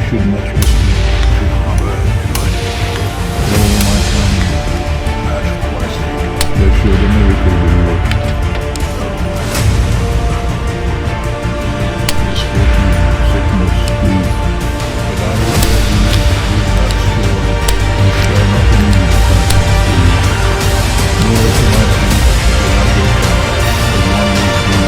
should match with the harbor tonight. All my time match plastic. They showed a miracle will work. Misfortune, sickness, grief. But I will get you with that sword. I shall not need that. Nor to my feet will I go down. The one who will be Lord.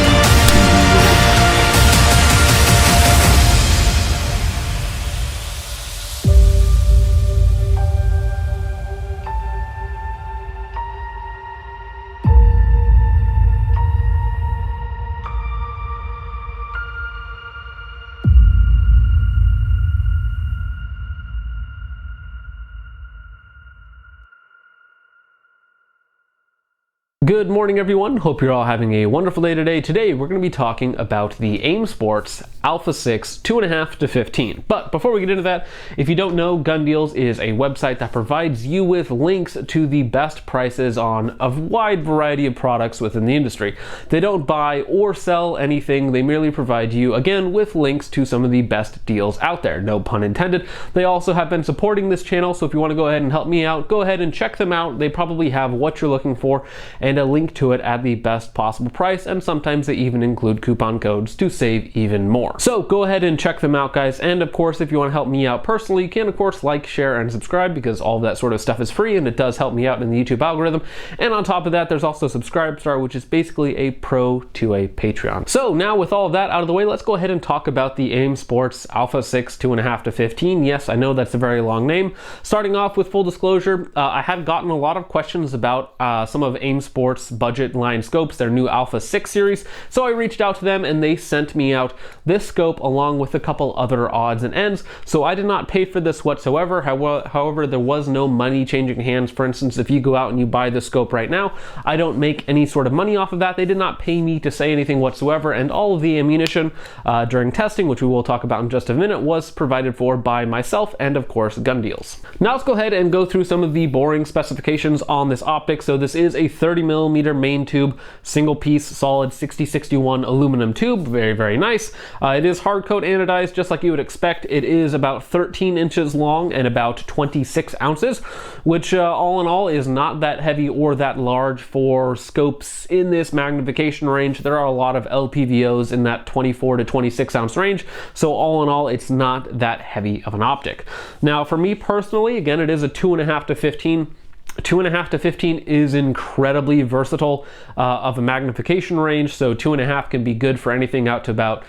Good morning, everyone. Hope you're all having a wonderful day today. Today, we're going to be talking about the AIM Sports Alpha 6 2.5 to 15. But before we get into that, if you don't know, Gun Deals is a website that provides you with links to the best prices on a wide variety of products within the industry. They don't buy or sell anything. They merely provide you, again, with links to some of the best deals out there. No pun intended. They also have been supporting this channel, so if you want to go ahead and help me out, go ahead and check them out. They probably have what you're looking for and a link to it at the best possible price, and sometimes they even include coupon codes to save even more. So go ahead and check them out, guys. And of course, if you want to help me out personally, you can of course like, share, and subscribe, because all of that sort of stuff is free and it does help me out in the YouTube algorithm. And on top of that, there's also Subscribestar, which is basically a pro to a Patreon. So now with all of that out of the way, let's go ahead and talk about the AIM Sports Alpha 6 2.5 to 15. Yes, I know that's a very long name. Starting off with full disclosure, I have gotten a lot of questions about some of AIM Sports budget line scopes, their new Alpha 6 series. So I reached out to them and they sent me out this scope along with a couple other odds and ends. So I did not pay for this whatsoever. However, there was no money changing hands. For instance, if you go out and you buy this scope right now, I don't make any sort of money off of that. They did not pay me to say anything whatsoever, and all of the ammunition during testing, which we will talk about in just a minute, was provided for by myself and of course Gun Deals. Now let's go ahead and go through some of the boring specifications on this optic. So this is a 30mm main tube, single piece, solid 6061 aluminum tube. Very, very nice. It is hard coat anodized, just like you would expect. It is about 13 inches long and about 26 ounces, which all in all is not that heavy or that large for scopes in this magnification range. There are a lot of LPVOs in that 24 to 26 ounce range, so all in all, it's not that heavy of an optic. Now, for me personally, again, it is a 2.5 to 15. 2.5 to 15 is incredibly versatile of a magnification range. So 2.5 can be good for anything out to about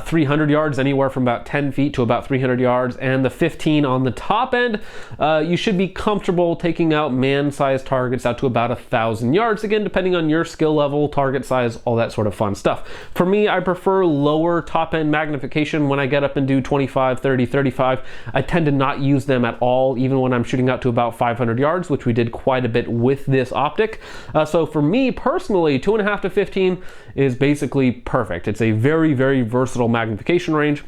300 yards, anywhere from about 10 feet to about 300 yards. And the 15 on the top end, you should be comfortable taking out man-sized targets out to about 1,000 yards. Again, depending on your skill level, target size, all that sort of fun stuff. For me, I prefer lower top-end magnification. When I get up and do 25, 30, 35, I tend to not use them at all, even when I'm shooting out to about 500 yards, which we did quite a bit with this optic. So for me personally, 2.5 to 15 is basically perfect. It's a very, very versatile magnification range.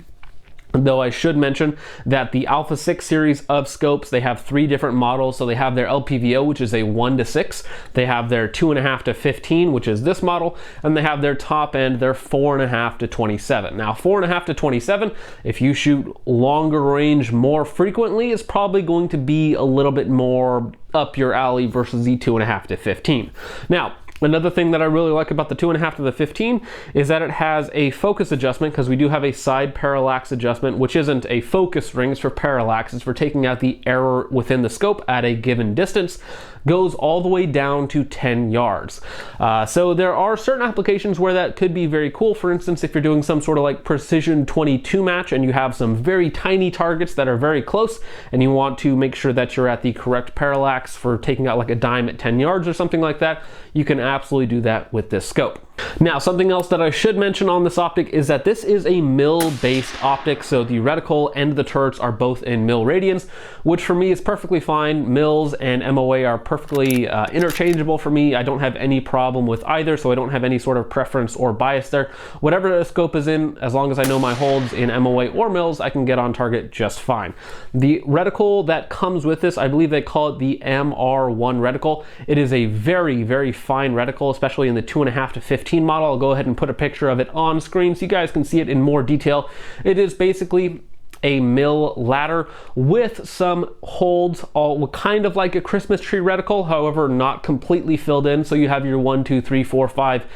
Though I should mention that the Alpha 6 series of scopes, they have 3 different models. So they have their LPVO, which is a 1 to 6. They have their 2.5 to 15, which is this model. And they have their top end, their 4.5 to 27. Now, 4.5 to 27, if you shoot longer range more frequently, is probably going to be a little bit more up your alley versus the 2.5 to 15. Now, another thing that I really like about the 2.5 to the 15 is that it has a focus adjustment, because we do have a side parallax adjustment, which isn't a focus ring, it's for parallax. It's for taking out the error within the scope at a given distance. Goes all the way down to 10 yards. So there are certain applications where that could be very cool. For instance, if you're doing some sort of like precision 22 match and you have some very tiny targets that are very close and you want to make sure that you're at the correct parallax for taking out like a dime at 10 yards or something like that, you can absolutely do that with this scope. Now, something else that I should mention on this optic is that this is a mil-based optic, so the reticle and the turrets are both in mil radians, which for me is perfectly fine. Mils and MOA are perfectly interchangeable for me. I don't have any problem with either, so I don't have any sort of preference or bias there. Whatever the scope is in, as long as I know my holds in MOA or mils, I can get on target just fine. The reticle that comes with this, I believe they call it the MR1 reticle. It is a very, very fine reticle, especially in the 2.5 to 15 model. I'll go ahead and put a picture of it on screen so you guys can see it in more detail. It is basically a mill ladder with some holds, all kind of like a Christmas tree reticle, however not completely filled in. So you have your 1, 2, 3, 4, 5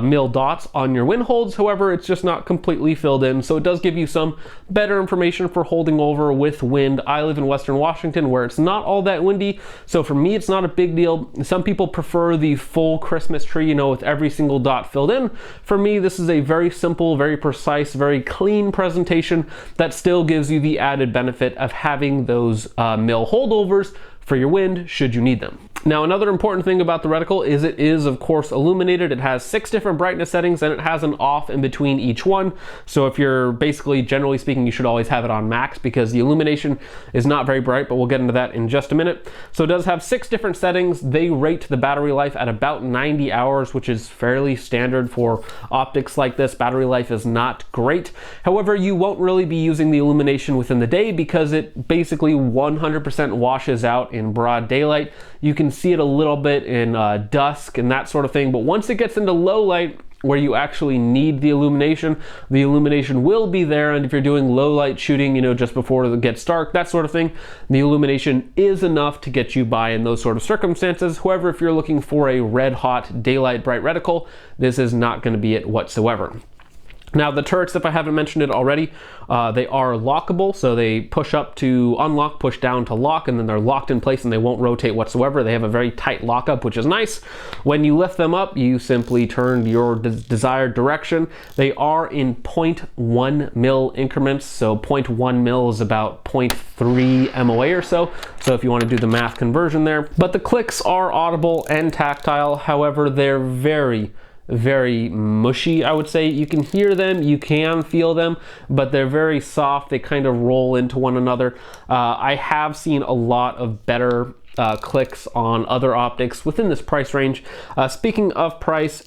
mil dots on your wind holds, however it's just not completely filled in, so it does give you some better information for holding over with wind. I live in Western Washington where it's not all that windy, so for me it's not a big deal. Some people prefer the full Christmas tree, you know, with every single dot filled in. For me, this is a very simple, very precise, very clean presentation that still gives you the added benefit of having those mill holdovers for your wind should you need them. Now, another important thing about the reticle is it is, of course, illuminated. It has 6 different brightness settings and it has an off in between each one. So if you're basically, generally speaking, you should always have it on max because the illumination is not very bright, but we'll get into that in just a minute. So it does have 6 different settings. They rate the battery life at about 90 hours, which is fairly standard for optics like this. Battery life is not great. However, you won't really be using the illumination within the day because it basically 100% washes out in broad daylight. You can see it a little bit in dusk and that sort of thing, but once it gets into low light where you actually need the illumination will be there. And if you're doing low light shooting, you know, just before it gets dark, that sort of thing, the illumination is enough to get you by in those sort of circumstances. However, if you're looking for a red hot daylight bright reticle, this is not going to be it whatsoever. Now the turrets, if I haven't mentioned it already, they are lockable, so they push up to unlock, push down to lock, and then they're locked in place and they won't rotate whatsoever. They have a very tight lockup, which is nice. When you lift them up, you simply turn your desired direction. They are in 0.1 mil increments, so 0.1 mil is about 0.3 MOA or so. So if you want to do the math conversion there. But the clicks are audible and tactile, however, they're very mushy, I would say. You can hear them, you can feel them, but they're very soft. They kind of roll into one another. I have seen a lot of better clicks on other optics within this price range. Speaking of price,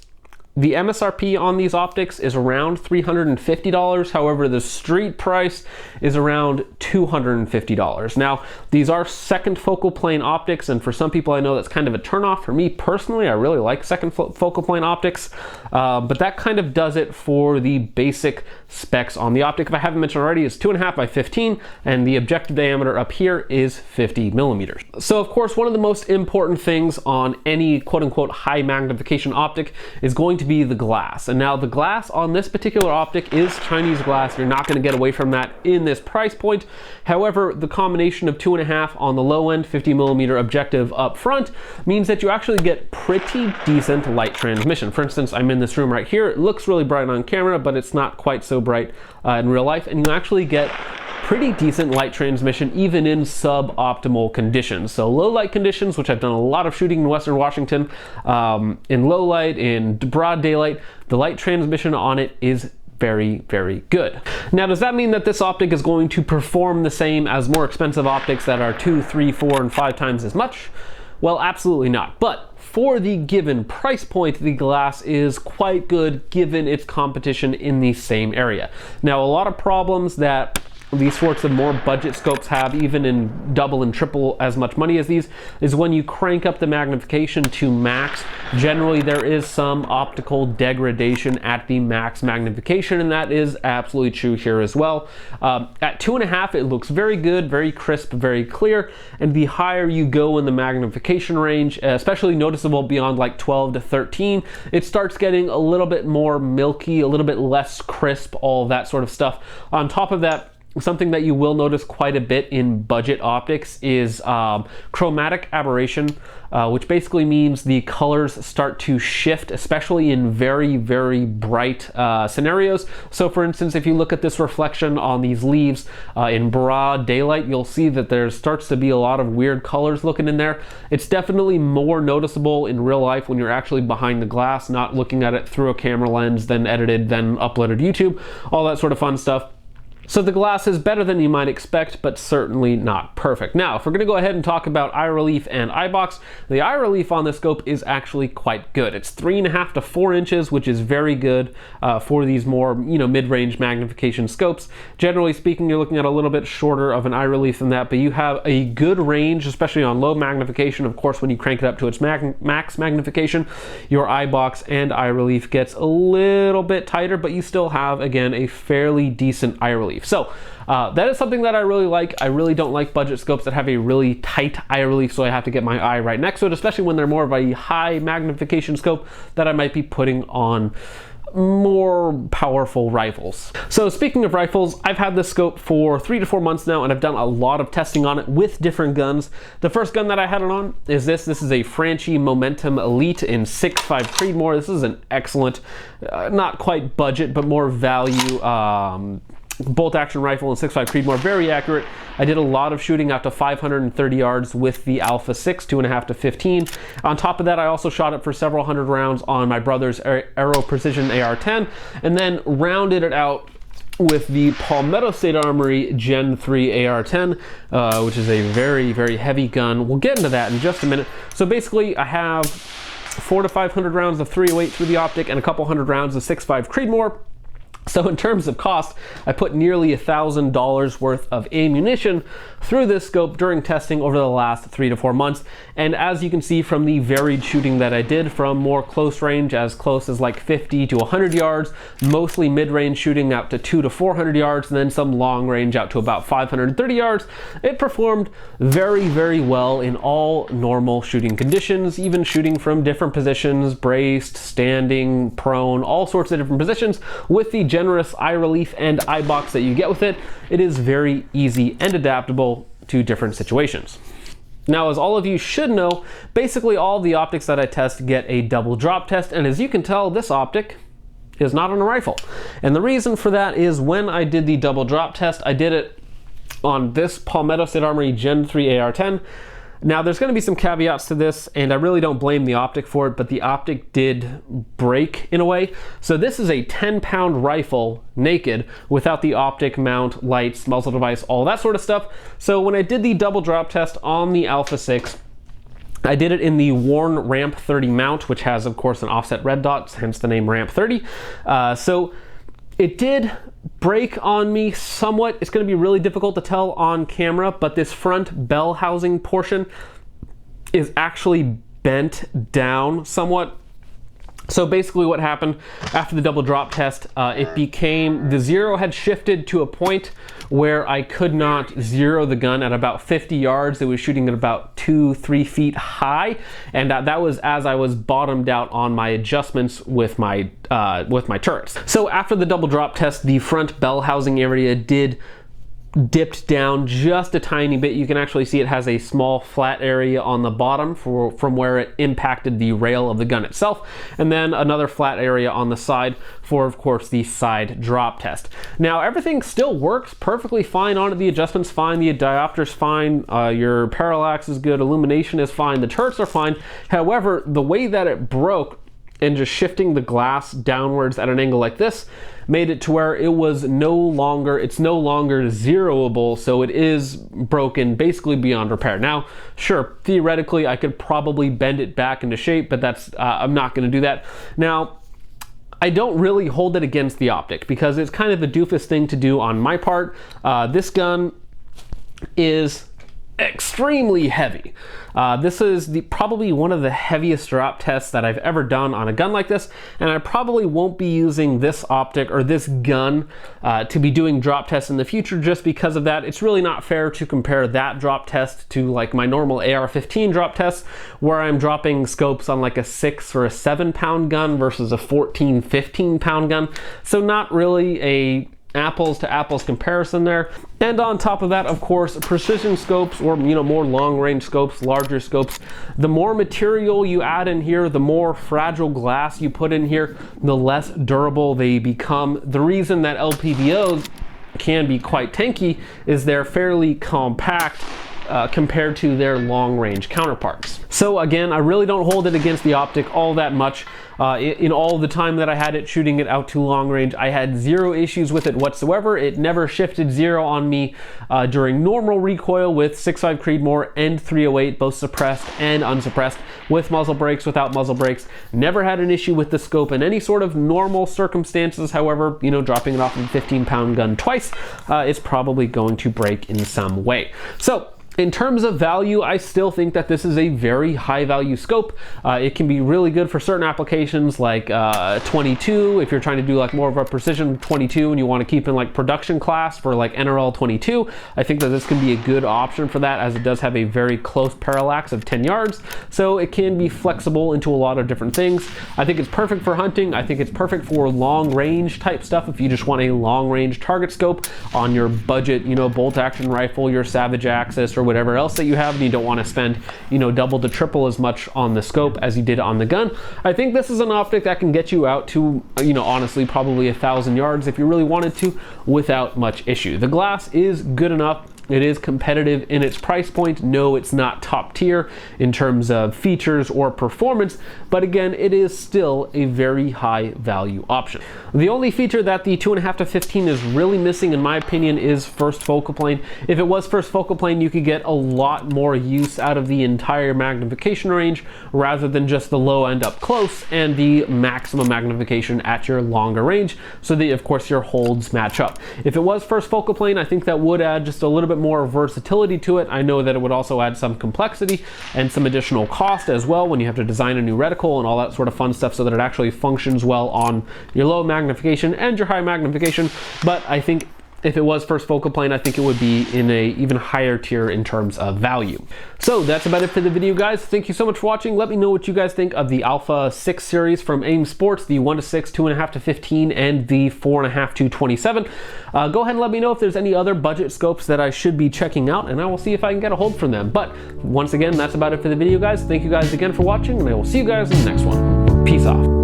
the MSRP on these optics is around $350. However, the street price is around $250. Now, these are second focal plane optics, and for some people I know that's kind of a turnoff. For me personally, I really like second focal plane optics, but that kind of does it for the basic specs on the optic. If I haven't mentioned already, it's 2.5 by 15, and the objective diameter up here is 50 millimeters. So of course, one of the most important things on any quote-unquote high magnification optic is going to be the glass. And now the glass on this particular optic is Chinese glass. You're not going to get away from that in this price point. However, the combination of 2.5 on the low end, 50 millimeter objective up front means that you actually get pretty decent light transmission. For instance, I'm in this room right here. It looks really bright on camera, but it's not quite so bright in real life. And you actually get pretty decent light transmission even in suboptimal conditions. So low light conditions, which I've done a lot of shooting in Western Washington, in low light, in broad daylight, the light transmission on it is very good. Now, does that mean that this optic is going to perform the same as more expensive optics that are 2, 3, 4, and 5 times as much? Well, absolutely not. But for the given price point, the glass is quite good given its competition in the same area. Now, a lot of problems that these sorts of more budget scopes have, even in double and triple as much money as these, is when you crank up the magnification to max, generally there is some optical degradation at the max magnification, and that is absolutely true here as well. At 2.5, it looks very good, very crisp, very clear, and the higher you go in the magnification range, especially noticeable beyond like 12 to 13, it starts getting a little bit more milky, a little bit less crisp, all of that sort of stuff. On top of that, something that you will notice quite a bit in budget optics is chromatic aberration, which basically means the colors start to shift, especially in very bright scenarios. So for instance, if you look at this reflection on these leaves in broad daylight, you'll see that there starts to be a lot of weird colors looking in there. It's definitely more noticeable in real life when you're actually behind the glass, not looking at it through a camera lens, then edited, then uploaded to YouTube, all that sort of fun stuff. So the glass is better than you might expect, but certainly not perfect. Now, if we're going to go ahead and talk about eye relief and eye box, the eye relief on this scope is actually quite good. It's 3.5 to 4 inches, which is very good for these more, mid-range magnification scopes. Generally speaking, you're looking at a little bit shorter of an eye relief than that, but you have a good range, especially on low magnification. Of course, when you crank it up to its max magnification, your eye box and eye relief gets a little bit tighter, but you still have, again, a fairly decent eye relief. relief. So that is something that I really like. I really don't like budget scopes that have a really tight eye relief, so I have to get my eye right next to it, especially when they're more of a high magnification scope that I might be putting on more powerful rifles. So speaking of rifles, I've had this scope for 3 to 4 months now, and I've done a lot of testing on it with different guns. The first gun that I had it on is this. This is a Franchi Momentum Elite in 6.5 Creedmoor. This is an excellent, not quite budget, but more value bolt action rifle in 6.5 Creedmoor, very accurate. I did a lot of shooting out to 530 yards with the Alpha 6, 2.5 to 15. On top of that, I also shot it for several hundred rounds on my brother's Aero Precision AR-10, and then rounded it out with the Palmetto State Armory Gen 3 AR-10, which is a very, very heavy gun. We'll get into that in just a minute. So basically, I have 400 to 500 rounds of 308 through the optic and a couple hundred rounds of 6.5 Creedmoor. So in terms of cost, I put nearly $1,000 worth of ammunition through this scope during testing over the last 3 to 4 months. And as you can see from the varied shooting that I did, from more close range as close as like 50 to 100 yards, mostly mid-range shooting out to 200 to 400 yards, and then some long range out to about 530 yards, it performed very, very well in all normal shooting conditions, even shooting from different positions, braced, standing, prone, all sorts of different positions. With the generous eye relief and eye box that you get with it, it is very easy and adaptable to different situations. Now, as all of you should know, basically all the optics that I test get a double drop test, and as you can tell, this optic is not on a rifle. And the reason for that is when I did the double drop test, I did it on this Palmetto State Armory Gen 3 AR-10. Now, there's going to be some caveats to this, and I really don't blame the optic for it, but the optic did break in a way. So this is a 10-pound rifle naked without the optic mount, lights, muzzle device, all that sort of stuff. So when I did the double drop test on the Alpha 6, I did it in the worn Ramp 30 mount, which has, of course, an offset red dot, hence the name Ramp 30. So it did break on me somewhat. It's going to be really difficult to tell on camera, but this front bell housing portion is actually bent down somewhat. So basically what happened after the double drop test, it became, the zero had shifted to a point where I could not zero the gun at about 50 yards. It was shooting at about 2-3 feet high, and that was as I was bottomed out on my adjustments with my turrets. So after the double drop test, the front bell housing area dipped down just a tiny bit. You can actually see it has a small flat area on the bottom from where it impacted the rail of the gun itself, and then another flat area on the side for, of course, the side drop test. Now, everything still works perfectly fine on it. The adjustment's fine, the diopter's fine, your parallax is good, illumination is fine, the turrets are fine. However, the way that it broke and just shifting the glass downwards at an angle like this made it to where it's no longer zeroable, so it is broken basically beyond repair. Now, sure, theoretically I could probably bend it back into shape, but that's I'm not going to do that. Now, I don't really hold it against the optic because it's kind of a doofus thing to do on my part. This gun is extremely heavy. This is probably one of the heaviest drop tests that I've ever done on a gun like this, and I probably won't be using this optic or this gun to be doing drop tests in the future just because of that. It's really not fair to compare that drop test to like my normal AR-15 drop tests where I'm dropping scopes on like a 6 or a 7 pound gun versus a 14, 15 pound gun. So not really a apples to apples comparison there. And on top of that, of course, precision scopes, or more long range scopes, larger scopes, the more material you add in here, the more fragile glass you put in here, the less durable they become. The reason that LPVOs can be quite tanky is they're fairly compact compared to their long range counterparts. So again, I really don't hold it against the optic all that much. In all the time that I had it shooting it out to long range, I had zero issues with it whatsoever. It never shifted zero on me during normal recoil with 6.5 Creedmoor and 308, both suppressed and unsuppressed, with muzzle brakes, without muzzle brakes. Never had an issue with the scope in any sort of normal circumstances. However, dropping it off of a 15 pound gun twice, it's probably going to break in some way. So In terms of value, I still think that this is a very high value scope. It can be really good for certain applications like 22, if you're trying to do like more of a precision 22 and you want to keep in like production class for like NRL 22. I think that this can be a good option for that, as it does have a very close parallax of 10 yards. So it can be flexible into a lot of different things. I think it's perfect for hunting. I think it's perfect for long range type stuff. If you just want a long range target scope on your budget, you know, bolt action rifle, your Savage Axis, or whatever else that you have, and you don't want to spend, you know, double to triple as much on the scope as you did on the gun. I think this is an optic that can get you out to, you know, honestly, probably 1,000 yards if you really wanted to without much issue. The glass is good enough. It is competitive in its price point. No, it's not top tier in terms of features or performance, but again, it is still a very high value option. The only feature that the 2.5 to 15 is really missing, in my opinion, is first focal plane. If it was first focal plane, you could get a lot more use out of the entire magnification range rather than just the low end up close and the maximum magnification at your longer range, so that of course your holds match up. If it was first focal plane, I think that would add just a little bit more versatility to it. I know that it would also add some complexity and some additional cost as well when you have to design a new reticle and all that sort of fun stuff, so that it actually functions well on your low magnification and your high magnification. But I think if it was first focal plane, I think it would be in a even higher tier in terms of value. So that's about it for the video, guys. Thank you so much for watching. Let me know what you guys think of the Alpha 6 series from AIM Sports, the 1 to 6, 2.5 to 15, and the 4.5 to 27. Go ahead and let me know if there's any other budget scopes that I should be checking out, and I will see if I can get a hold from them. But once again, that's about it for the video, guys. Thank you guys again for watching, and I will see you guys in the next one. Peace off.